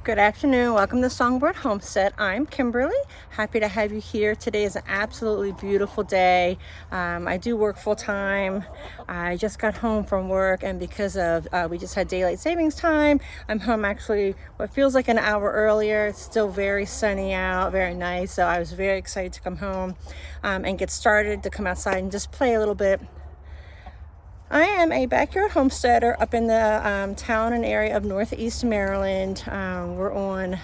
Good afternoon. Welcome to Songbird Homestead. I'm Kimberly. Happy to have you here. Today is an absolutely beautiful day. I do work full time. I just got home from work, and because of we just had daylight savings time, I'm home actually what feels like an hour earlier. It's still very sunny out, very nice. So I was very excited to come home and get started, to come outside and just play a little bit. I am a backyard homesteader up in the town and area of Northeast Maryland. We're on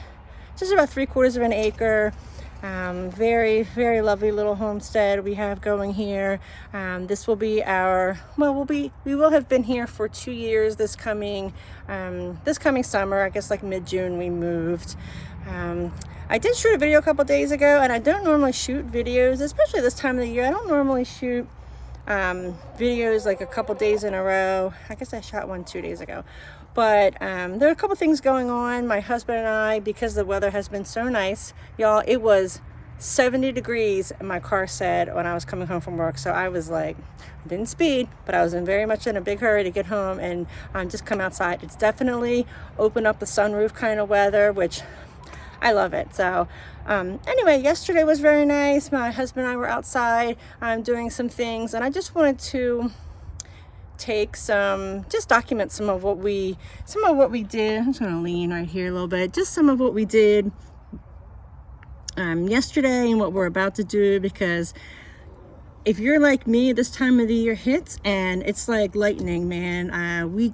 just about 3/4 of an acre. Very, very lovely little homestead we have going here. This will be our, we will have been here for 2 years this coming summer. I guess like mid-June we moved. I did shoot a video a couple days ago, and I don't normally shoot videos, especially this time of the year. I don't normally shoot videos like a couple days in a row. I guess I shot one 2 days ago, but there are a couple things going on. My husband and I, because the weather has been so nice, y'all, it was 70 degrees, my car said, when I was coming home from work. So I was like, I didn't speed, but I was very much in a big hurry to get home and just come outside. It's definitely open up the sunroof kind of weather, which I love it. So anyway, yesterday was very nice. My husband and I were outside doing some things, and I just wanted to document some of what we did. I'm just gonna lean right here a little bit. Just some of what we did yesterday and what we're about to do, because if you're like me, this time of the year hits and it's like lightning, man. We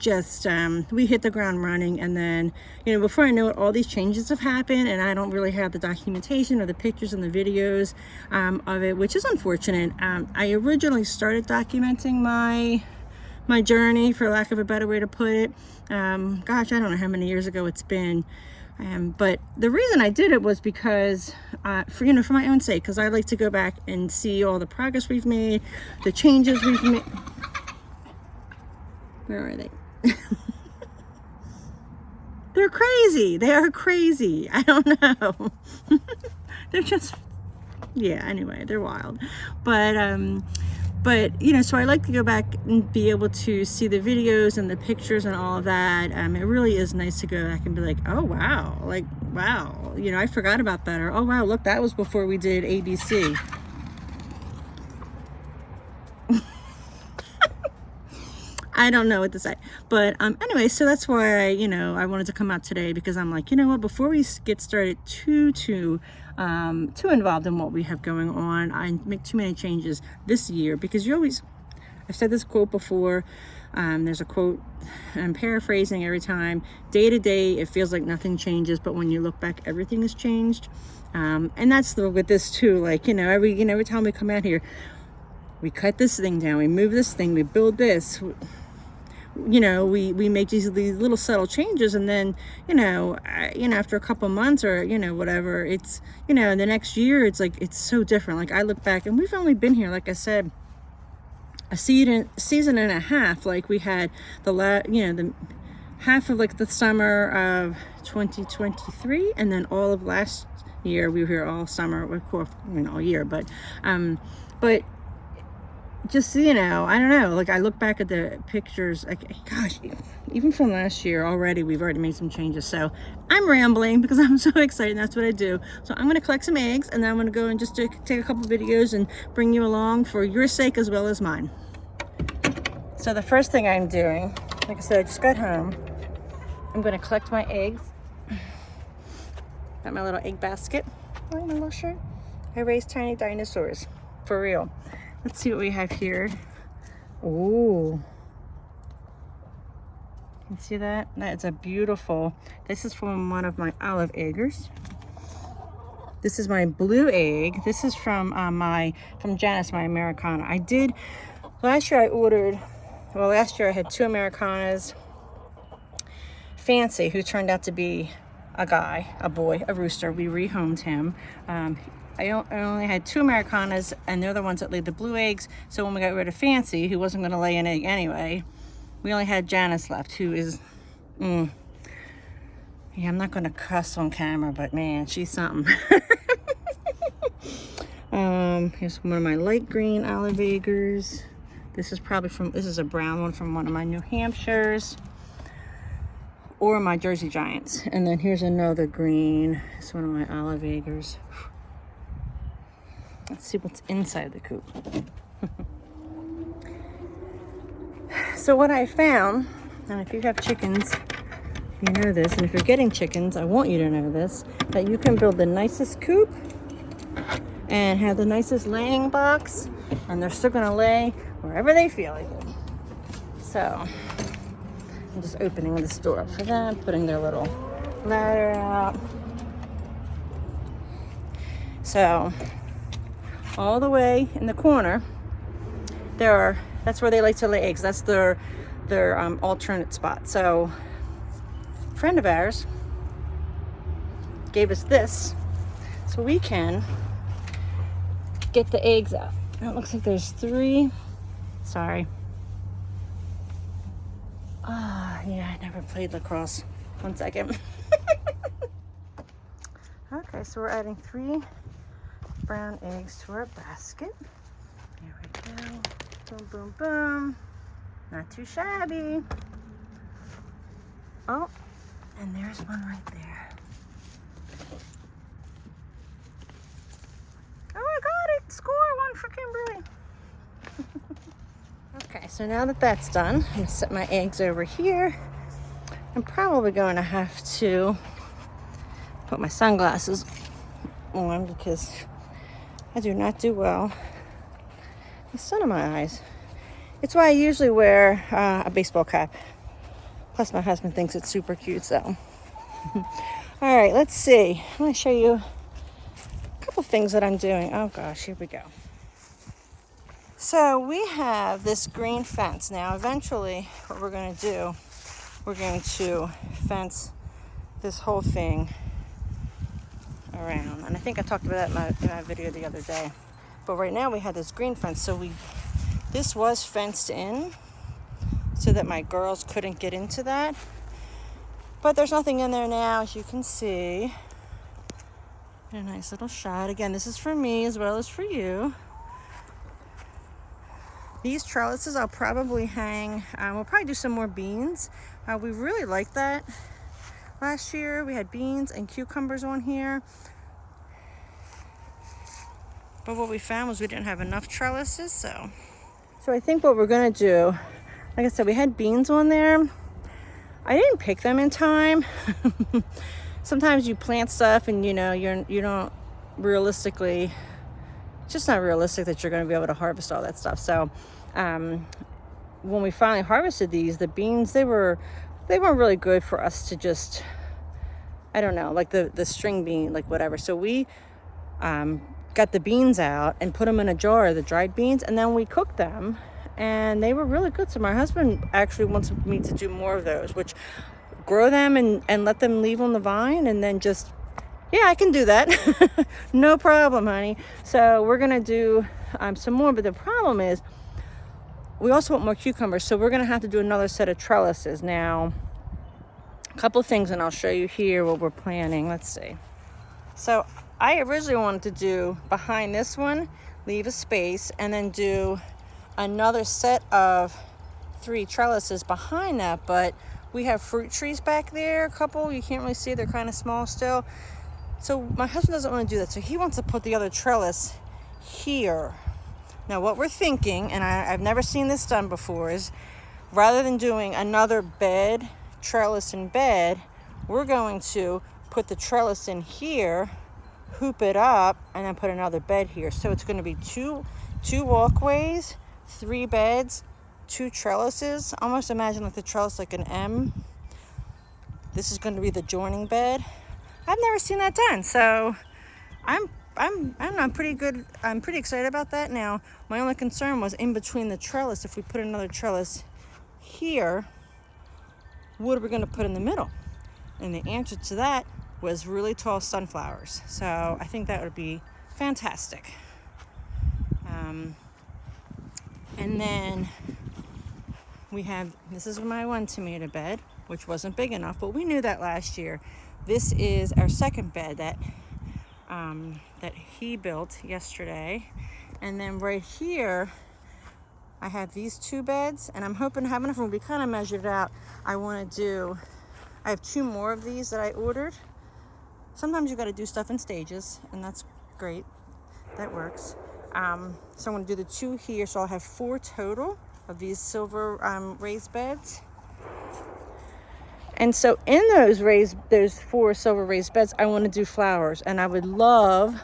hit the ground running, and then, before I know it, all these changes have happened, and I don't really have the documentation or the pictures and the videos of it, which is unfortunate. I originally started documenting my journey, for lack of a better way to put it. Gosh, I don't know how many years ago it's been. But the reason I did it was because, for my own sake, because I like to go back and see all the progress we've made, the changes we've made. Where are they? They're crazy. They are crazy. I don't know. They're just, yeah, anyway, they're wild. But so I like to go back and be able to see the videos and the pictures and all of that. It really is nice to go back and be like, oh wow, I forgot about that, or oh wow, look, that was before we did ABC. I don't know what to say, but anyway, so that's why I wanted to come out today, because I'm like, before we get started too involved in what we have going on, I make too many changes this year, because I've said this quote before. There's a quote, I'm paraphrasing every time: day to day it feels like nothing changes, but when you look back, everything has changed. And that's with this too. Like, every time we come out here, we cut this thing down, we move this thing, we build this. We make these little subtle changes, and then after a couple months, or whatever, it's the next year, it's like, it's so different. Like, I look back, and we've only been here, like I said, a season and a half. Like, we had the half of like the summer of 2023, and then all of last year we were here all summer, of course, all year, but just, I don't know, like, I look back at the pictures, like, gosh, even from last year already, we've already made some changes. So I'm rambling because I'm so excited, and that's what I do. So I'm going to collect some eggs, and then I'm going to go and just take a couple videos and bring you along for your sake as well as mine. So the first thing I'm doing, like I said, I just got home. I'm going to collect my eggs. Got my little egg basket. Oh, my little shirt. I raise tiny dinosaurs. For real. Let's see what we have here. Oh, you see that? That's a beautiful, this is from one of my olive eggers. This is my blue egg. This is from Janice, my Americana. Last year I had 2 Americanas. Fancy, who turned out to be a boy, a rooster. We rehomed him. I only had 2 Americanas, and they're the ones that laid the blue eggs. So when we got rid of Fancy, who wasn't going to lay an egg anyway, we only had Janice left, who is, yeah, I'm not going to cuss on camera, but man, she's something. Here's one of my light green olive eggers. This is a brown one from one of my New Hampshires. or my Jersey Giants. And then here's another green. It's one of my olive eggs. Let's see what's inside the coop. So what I found, and if you have chickens, you know this, and if you're getting chickens, I want you to know this, that you can build the nicest coop and have the nicest laying box, and they're still gonna lay wherever they feel like it. So I'm just opening this door up for them, putting their little ladder out. So all the way in the corner, that's where they like to lay eggs. That's their alternate spot. So a friend of ours gave us this so we can get the eggs out. And it looks like there's 3. Sorry. Yeah, I never played lacrosse. 1 second. Okay, so we're adding 3 brown eggs to our basket. There we go. Boom, boom, boom. Not too shabby. Oh, and there's one right there. Oh, I got it. Score 1 for Kimberly. Okay, so now that that's done, I'm going to set my eggs over here. I'm probably going to have to put my sunglasses on because I do not do well with the sun in my eyes. It's why I usually wear a baseball cap. Plus my husband thinks it's super cute, so. All right, let's see. I'm going to show you a couple things that I'm doing. Oh gosh, here we go. So we have this green fence. Now eventually what we're going to do, we're going to fence this whole thing around. And I think I talked about that in my video the other day. But right now we have this green fence. So this was fenced in so that my girls couldn't get into that. But there's nothing in there now, as you can see. A nice little shot. Again, this is for me as well as for you. These trellises I'll probably hang. We'll probably do some more beans. We really liked that last year. We had beans and cucumbers on here. But what we found was we didn't have enough trellises, so I think what we're gonna do, like I said, we had beans on there. I didn't pick them in time. Sometimes you plant stuff and you don't realistically, it's just not realistic that you're going to be able to harvest all that stuff. So when we finally harvested these, the beans, they weren't really good for us to just, I don't know, like the string bean, like whatever. So we got the beans out and put them in a jar, the dried beans, and then we cooked them, and they were really good. So my husband actually wants me to do more of those, which grow them and let them leave on the vine, and then just, yeah, I can do that. No problem, honey. So we're gonna do some more, but the problem is we also want more cucumbers, so we're gonna have to do another set of trellises. Now, a couple things, and I'll show you here what we're planning. Let's see. So I originally wanted to do behind this one, leave a space, and then do another set of 3 trellises behind that, but we have fruit trees back there, a couple. You can't really see, they're kind of small still. So my husband doesn't want to do that, so he wants to put the other trellis here. Now what we're thinking, and I've never seen this done before, is rather than doing another bed, trellis in bed, we're going to put the trellis in here, hoop it up, and then put another bed here. So it's going to be two walkways, 3 beds, 2 trellises. Almost imagine like the trellis like an M. This is going to be the joining bed. I've never seen that done, so I'm pretty good. I'm pretty excited about that. Now, my only concern was in between the trellis. If we put another trellis here, what are we going to put in the middle? And the answer to that was really tall sunflowers. So I think that would be fantastic. And then we have, this is my 1 tomato bed, which wasn't big enough, but we knew that last year. This is our second bed that he built yesterday. And then right here, I have these 2 beds, and I'm hoping to have enough room. We kind of measured it out. I I have 2 more of these that I ordered. Sometimes you got to do stuff in stages, and that's great. That works. So I'm going to do the 2 here, so I'll have 4 total of these silver raised beds. And so in those 4 silver raised beds, I want to do flowers, and I would love,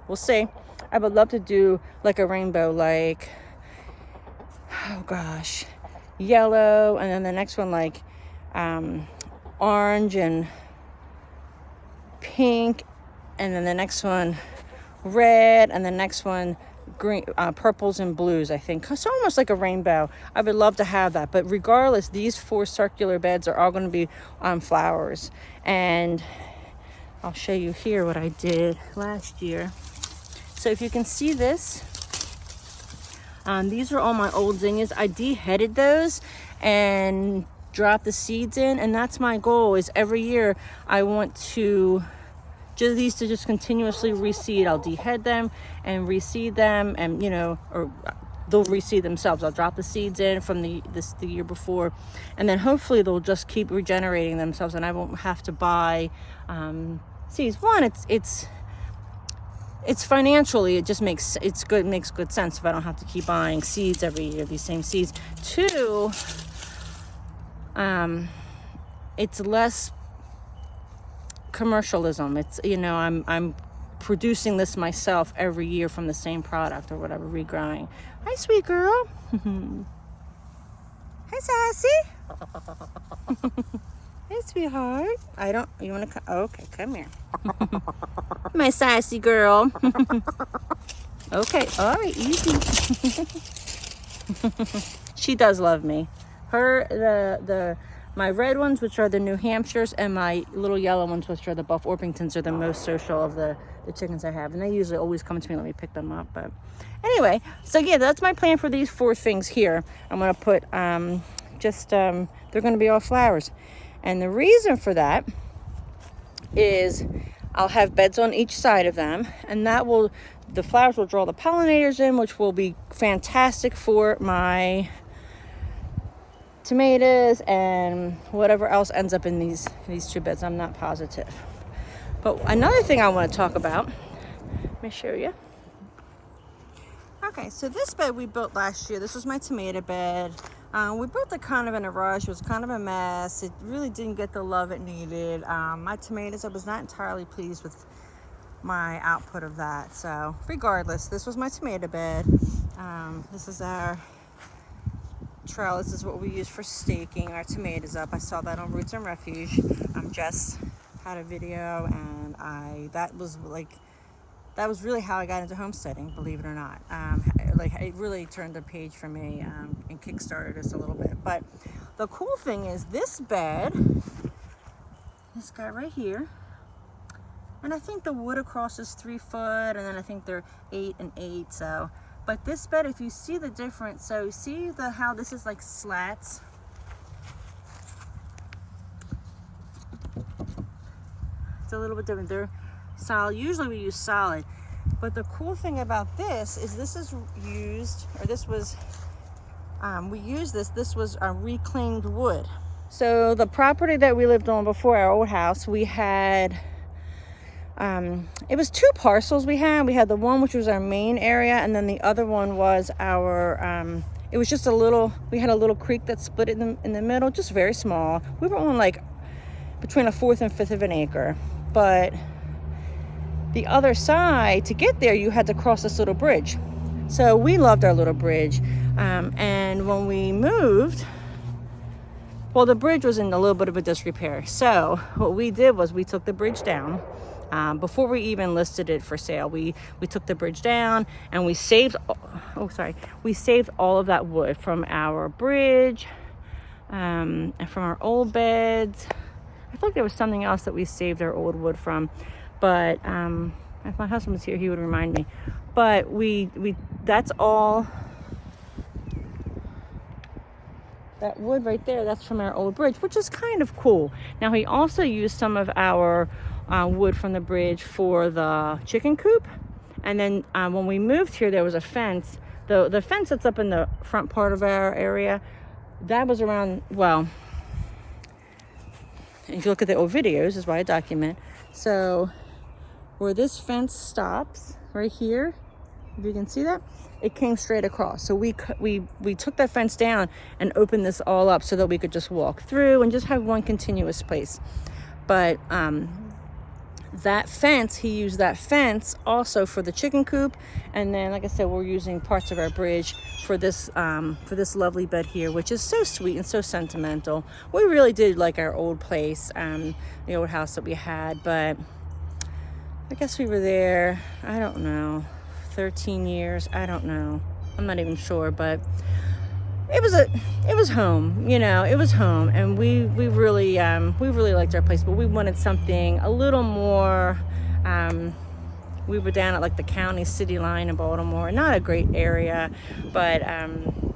we'll see, I would love to do like a rainbow, like, oh gosh, yellow, and then the next one like orange and pink, and then the next one red, and the next one green, purples and blues, I think. So almost like a rainbow. I would love to have that, but regardless, these 4 circular beds are all going to be flowers. And I'll show you here what I did last year. So if you can see this, these are all my old zinnias. I de-headed those and dropped the seeds in, and that's my goal, is every year I want to these to just continuously reseed. I'll de-head them and reseed them, and or they'll reseed themselves. I'll drop the seeds in from the year before, and then hopefully they'll just keep regenerating themselves, and I won't have to buy seeds. One, it's financially, it just makes good sense if I don't have to keep buying seeds every year, these same seeds. 2, it's less commercialism. It's, I'm producing this myself every year from the same product or whatever, regrowing. Hi, sweet girl. Hi, Sassy. Hey, sweetheart. You want to come? Okay, come here. My sassy girl. Okay, all right, easy. She does love me. My red ones, which are the New Hampshires, and my little yellow ones, which are the Buff Orpingtons, are the most social of the chickens I have. And they usually always come to me and let me pick them up. But anyway, so yeah, that's my plan for these 4 things here. I'm going to put they're going to be all flowers. And the reason for that is I'll have beds on each side of them, and the flowers will draw the pollinators in, which will be fantastic for my tomatoes and whatever else ends up in these 2 beds. I'm not positive. But another thing I want to talk about, let me show you. Okay, so this bed we built last year. This was my tomato bed. We built it kind of in a rush. It was kind of a mess. It really didn't get the love it needed. My tomatoes, I was not entirely pleased with my output of that. So regardless, this was my tomato bed. This is our trellis. This is what we use for staking our tomatoes up. I saw that on Roots and Refuge. Jess had a video, and that was really how I got into homesteading, believe it or not. It really turned the page for me and kickstarted us a little bit. But the cool thing is this bed, this guy right here, and I think the wood across is 3 foot, and then I think they're 8 and 8. So, but this bed, if you see the difference, so see how this is like slats. It's a little bit different. They're solid. Usually we use solid. But the cool thing about this is this was reclaimed wood. So the property that we lived on before, our old house, we had, it was 2 parcels we had. We had the one which was our main area, and then the other one was our, it was just we had a little creek that split it in the middle, just very small. We were on like between 1/4 and 1/5 of an acre. But the other side, to get there, you had to cross this little bridge. So we loved our little bridge. And when we moved, well, the bridge was in a little bit of a disrepair. So what we did was we took the bridge down. Before we even listed it for sale, we took the bridge down, and we saved all of that wood from our bridge, and from our old beds. I feel like there was something else that we saved our old wood from. But if my husband was here, he would remind me. But that's all. That wood right there, that's from our old bridge, which is kind of cool. Now, he also used some of our wood from the bridge for the chicken coop. And then when we moved here, there was a fence. The fence that's up in the front part of our area, that was around, well, if you look at the old videos, is why I document. So where this fence stops right here, if you can see that, it came straight across. So we took that fence down and opened this all up so that we could just walk through and just have one continuous place. But that fence, he used that fence also for the chicken coop, and then, like I said, we're using parts of our bridge for this lovely bed here, which is so sweet and so sentimental. We really did like our old place, the old house that we had, but I guess we were there, I don't know, 13 years, I don't know, I'm not even sure, but it was home, you know, it was home, and we really liked our place, but we wanted something a little more. We were down at like the county city line in Baltimore, not a great area, but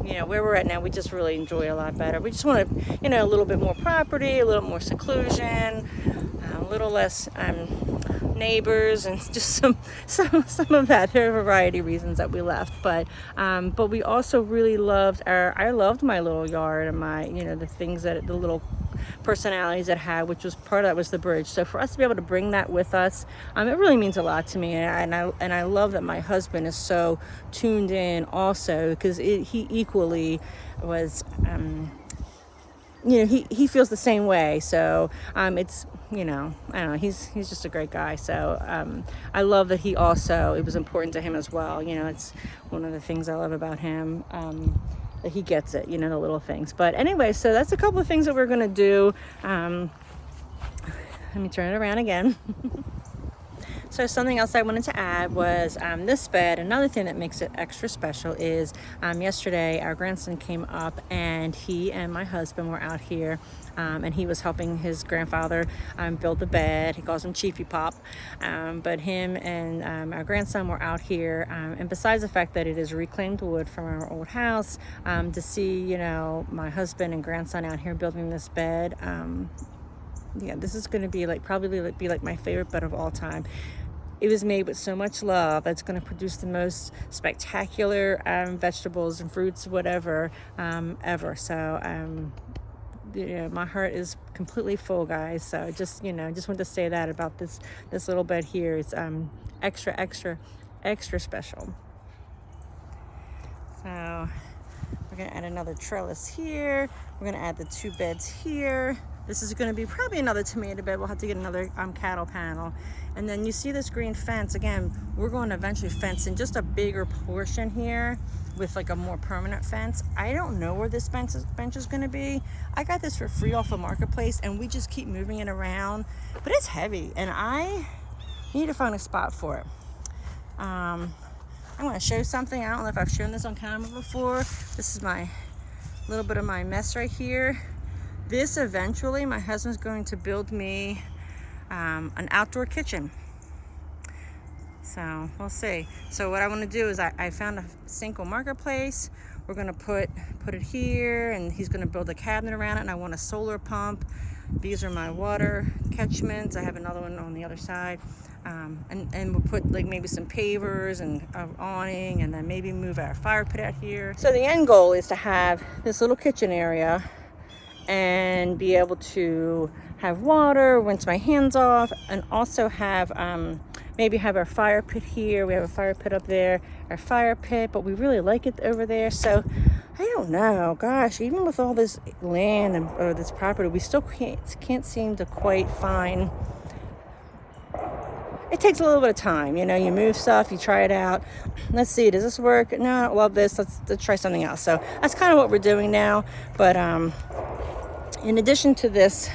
you know, where we're at now, we just really enjoy a lot better. We just wanted, you know, a little bit more property, a little more seclusion, a little less neighbors, and just some of that. There are a variety of reasons that we left, but we also really loved I loved my little yard and my, you know, the things that the little personalities it had, which was part of that was the bridge. So for us to be able to bring that with us, it really means a lot to me, and I love that my husband is so tuned in also, because he equally was you know, he feels the same way. So it's, you know, I don't know, he's just a great guy. So I love that he also, it was important to him as well. You know, it's one of the things I love about him, that he gets it, you know, the little things. But anyway, so that's a couple of things that we're gonna do. Let me turn it around again. So something else I wanted to add was this bed. Another thing that makes it extra special is yesterday our grandson came up, and he and my husband were out here, and he was helping his grandfather build the bed. He calls him Chiefy Pop, but him and our grandson were out here, and besides the fact that it is reclaimed wood from our old house, to see, you know, my husband and grandson out here building this bed, yeah, this is going to be like probably be like my favorite bed of all time. It was made with so much love that's going to produce the most spectacular vegetables and fruits, whatever, ever. So you know, my heart is completely full, guys. So just, you know, just want to say that about this little bed here. It's extra special. So we're going to add another trellis here. We're going to add the 2 beds here. This is going to be probably another tomato bed. We'll have to get another cattle panel. And then you see this green fence. Again, we're going to eventually fence in just a bigger portion here with like a more permanent fence. I don't know where this bench is going to be. I got this for free off of Marketplace, and we just keep moving it around. But it's heavy, and I need to find a spot for it. I'm going to show something. I don't know if I've shown this on camera before. This is my little bit of my mess right here. This eventually, my husband's going to build me an outdoor kitchen. So we'll see. So what I want to do is I found a sink on Marketplace. We're going to put it here, and he's going to build a cabinet around it, and I want a solar pump. These are my water catchments. I have another one on the other side. And we'll put like maybe some pavers and awning, and then maybe move our fire pit out here. So the end goal is to have this little kitchen area and be able to have water, rinse my hands off, and also have maybe have our fire pit here. We have a fire pit up there, our fire pit, but we really like it over there. So I don't know, gosh, even with all this land or this property, we still can't seem to quite find. It takes a little bit of time, you know, you move stuff, you try it out. Let's see, does this work? No, I don't love this. Let's try something else. So that's kind of what we're doing now. But in addition to this,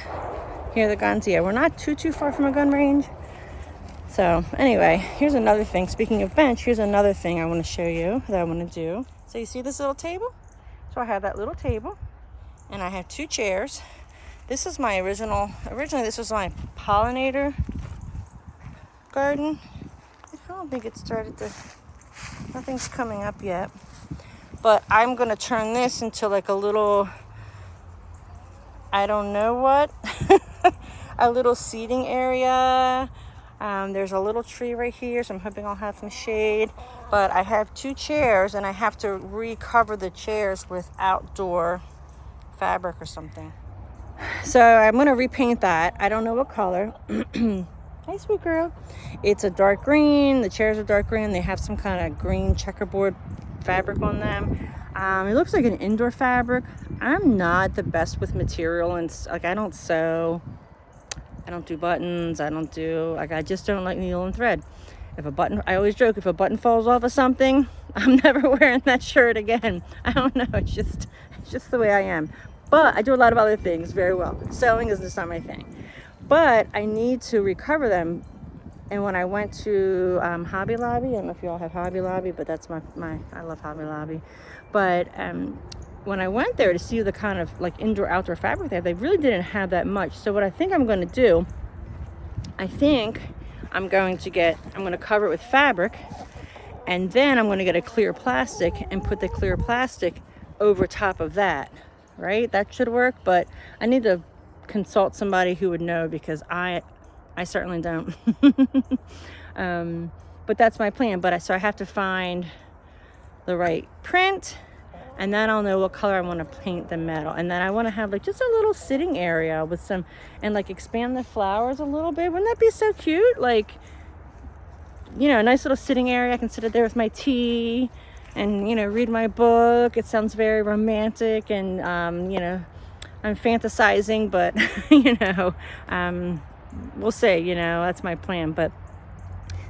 here are the guns. Yeah, we're not too far from a gun range. So anyway, here's another thing. Speaking of bench, here's another thing I want to show you that I want to do. So you see this little table? So I have that little table, and I have 2 chairs. This is my originally this was my pollinator garden. I don't think it started to, nothing's coming up yet. But I'm going to turn this into like a little, I don't know what, a little seating area. There's a little tree right here, so I'm hoping I'll have some shade. But I have 2 chairs, and I have to recover the chairs with outdoor fabric or something. So I'm going to repaint that. I don't know what color. Hi, sweet girl. It's a dark green. The chairs are dark green. They have some kind of green checkerboard fabric on them. It looks like an indoor fabric. I'm not the best with material, and like I don't sew. I don't do buttons. I just don't like needle and thread. If a button, I always joke, if a button falls off of something, I'm never wearing that shirt again. I don't know. It's just the way I am. But I do a lot of other things very well. Sewing is just not my thing. But I need to recover them. And when I went to Hobby Lobby, I don't know if you all have Hobby Lobby, but that's I love Hobby Lobby. But when I went there to see the kind of like indoor outdoor fabric they really didn't have that much. So what I think I'm going to do, I'm going to cover it with fabric, and then I'm going to get a clear plastic and put the clear plastic over top of that, right? That should work, but I need to consult somebody who would know, because I certainly don't. But that's my plan. So I have to find the right print, and then I'll know what color I want to paint the metal. And then I want to have like just a little sitting area with some, and like expand the flowers a little bit. Wouldn't that be so cute? Like, you know, a nice little sitting area. I can sit there with my tea and, you know, read my book. It sounds very romantic, and, you know, I'm fantasizing, but, you know, we'll see, you know, that's my plan. But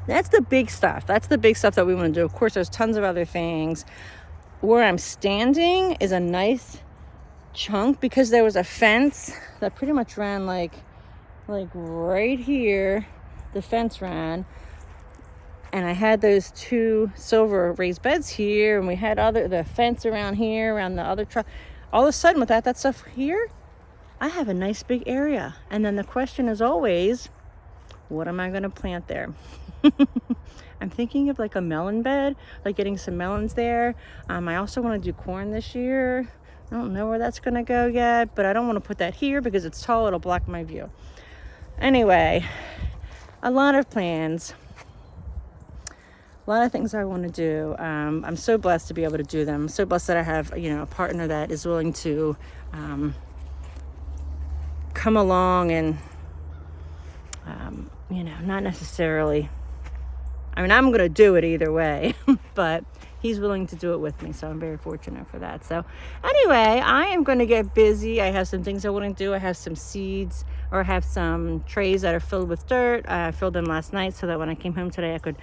that's the big stuff. That's the big stuff that we want to do. Of course, there's tons of other things. Where I'm standing is a nice chunk, because there was a fence that pretty much ran like right here. The fence ran, and I had those 2 silver raised beds here, and we had the fence around here, around the other truck. All of a sudden, with that stuff here, I have a nice big area. And then the question is always, what am I going to plant there? I'm thinking of like a melon bed, like getting some melons there. I also want to do corn this year. I don't know where that's going to go yet, but I don't want to put that here because it's tall. It'll block my view. Anyway, a lot of plans, a lot of things I want to do. I'm so blessed to be able to do them. I'm so blessed that I have, you know, a partner that is willing to come along and, you know, not necessarily, I mean, I'm going to do it either way, but he's willing to do it with me. So I'm very fortunate for that. So anyway, I am going to get busy. I have some things I want to do. I have some seeds, or I have some trays that are filled with dirt. I filled them last night so that when I came home today, I could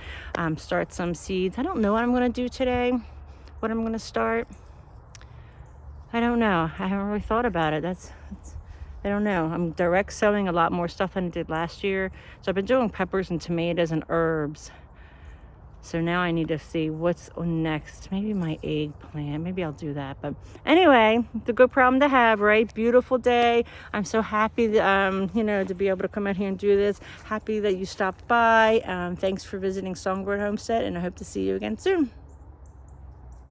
start some seeds. I don't know what I'm going to do today, what I'm going to start. I don't know. I haven't really thought about it. I don't know. I'm direct sowing a lot more stuff than I did last year. So I've been doing peppers and tomatoes and herbs. So now I need to see what's next. Maybe my eggplant. Maybe I'll do that. But anyway, it's a good problem to have, right? Beautiful day. I'm so happy that, you know, to be able to come out here and do this. Happy that you stopped by. Thanks for visiting Songbird Homestead, and I hope to see you again soon.